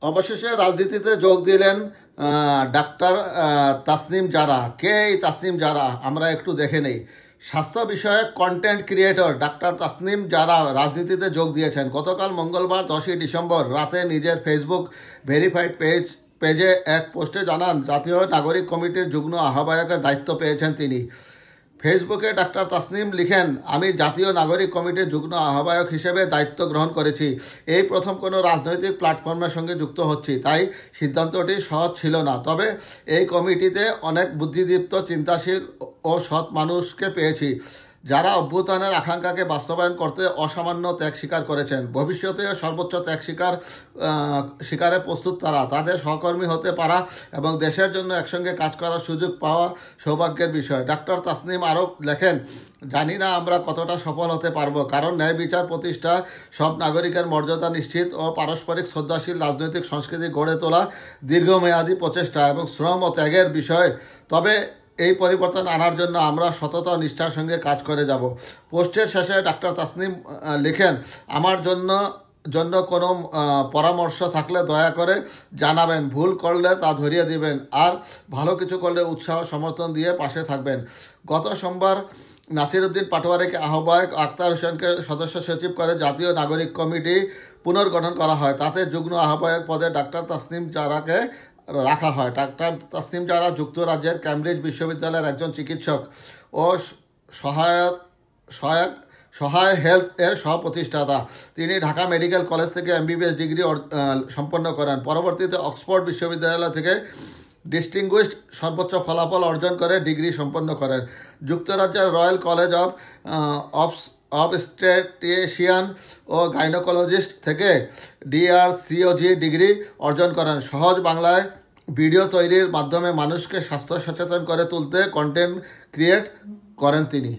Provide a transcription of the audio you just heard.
অবশেষে রাজনীতিতে যোগ দিলেন ডাক্তার তাসনিম জারা। কে এই তাসনিম জারা? আমরা একটু দেখে নেই। স্বাস্থ্য বিষয়ক কন্টেন্ট ক্রিয়েটর ডাক্তার তাসনিম জারা রাজনীতিতে যোগ দিয়েছেন। গতকাল মঙ্গলবার 10ই ডিসেম্বর রাতে নিজের ফেসবুক ভেরিফাইড পেজে এক পোস্টে জানান জাতীয় নাগরিক কমিটির যুগ্ম আহ্বায়কের দায়িত্ব পেয়েছেন তিনি। ফেসবুকে ডাক্তার তাসনিম লিখেন, আমি জাতীয় নাগরিক কমিটির যুগ্ম আহ্বায়ক হিসেবে দায়িত্ব গ্রহণ করেছি। এই প্রথম কোনো রাজনৈতিক প্ল্যাটফর্মের সঙ্গে যুক্ত হচ্ছি, তাই সিদ্ধান্তটি সহজ ছিল না। তবে এই কমিটিতে অনেক বুদ্ধিদীপ্ত, চিন্তাশীল ও সৎ মানুষকে পেয়েছি, যারা অভ্যুত্থানের আকাঙ্ক্ষাকে বাস্তবায়ন করতে অসামান্য ত্যাগ স্বীকার করেছেন। ভবিষ্যতে সর্বোচ্চ ত্যাগ স্বীকারে প্রস্তুত তারা। তাদের সহকর্মী হতে পারা এবং দেশের জন্য একসঙ্গে কাজ করার সুযোগ পাওয়া সৌভাগ্যের বিষয়। ডাক্তার তাসনিম আরও লেখেন, জানি না আমরা কতটা সফল হতে পারবো, কারণ ন্যায় বিচার প্রতিষ্ঠা, সব নাগরিকের মর্যাদা নিশ্চিত ও পারস্পরিক শ্রদ্ধাশীল রাজনৈতিক সংস্কৃতি গড়ে তোলা দীর্ঘমেয়াদী প্রচেষ্টা এবং শ্রম ও ত্যাগের বিষয়। তবে এই পরিবর্তন আনার জন্য আমরা সততা ও নিষ্ঠার সঙ্গে কাজ করে যাব। পোস্টের শেষে ডাক্তার তাসনিম লিখেন, আমার জন্য কোনো পরামর্শ থাকলে দয়া করে জানাবেন, ভুল করলে তা ধরিয়ে দিবেন, আর ভালো কিছু করলে উৎসাহ সমর্থন দিয়ে পাশে থাকবেন। গত সোমবার নাসিরউদ্দিন পাটোয়ারিকে আহ্বায়ক, আক্তার হোসেনকে সদস্য সচিব করে জাতীয় নাগরিক কমিটি পুনর্গঠন করা হয়। তাতে যুগ্ম আহ্বায়ক পদে ডাক্তার তাসনিম জারাকে রাখা হয়। ডাক্তার তাসনিম জারা যুক্তরাজ্যের ক্যামব্রিজ বিশ্ববিদ্যালয়ের একজন চিকিৎসক ও সহায় হেলথ এর সহপ্রতিষ্ঠাতা। তিনি ঢাকা মেডিকেল কলেজ থেকে MBBS ডিগ্রি সম্পন্ন করেন। পরবর্তীতে অক্সফোর্ড বিশ্ববিদ্যালয় থেকে ডিস্টিংগুইশড সর্বোচ্চ ফলাফল অর্জন করে ডিগ্রি সম্পন্ন করেন। যুক্তরাজ্যের রয়্যাল কলেজ অবস্টেট্রিশিয়ান ও গাইনোকোলজিস্ট থেকে DRCOG ডিগ্রি অর্জন করেন। সহজ বাংলায় ভিডিও তৈরির মাধ্যমে মানুষকে স্বাস্থ্য সচেতন করে তুলতে কন্টেন্ট ক্রিয়েট করেন তিনি।